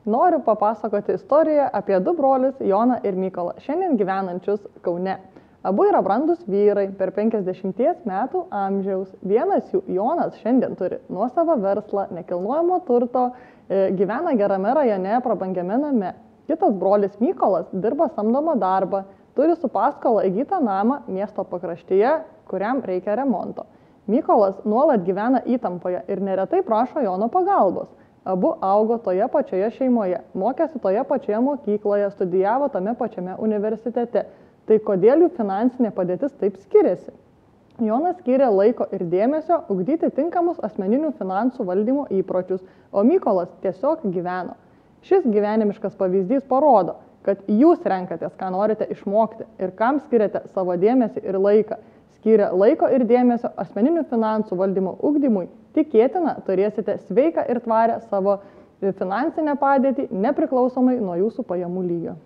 Noriu papasakoti istoriją apie du brolius Joną ir Mykolą, šiandien gyvenančius Kaune. Abu yra brandūs vyrai per 50 metų amžiaus. Vienas jų, Jonas, šiandien turi nuosavą verslą, nekilnojamo turto, gyvena gerame rajone, prabangiame name. Kitas brolis Mykolas dirba samdomą darbą, turi su paskola įgytą namą miesto pakraštyje, kuriam reikia remonto. Mykolas nuolat gyvena įtampoje ir neretai prašo Jono pagalbos. Abu augo toje pačioje šeimoje, mokėsi toje pačioje mokykloje, studijavo tame pačiame universitete. Tai kodėl jų finansinė padėtis taip skiriasi? Jonas skyrė laiko ir dėmesio ugdyti tinkamus asmeninių finansų valdymo įpročius, o Mykolas tiesiog gyveno. Šis gyvenimiškas pavyzdys parodo, kad jūs renkatės, ką norite išmokti ir kam skiriate savo dėmesį ir laiką. Skyrę laiko ir dėmesio asmeninių finansų valdymo ugdymui, tikėtina, turėsite sveiką ir tvarę savo finansinę padėtį nepriklausomai nuo jūsų pajamų lygio.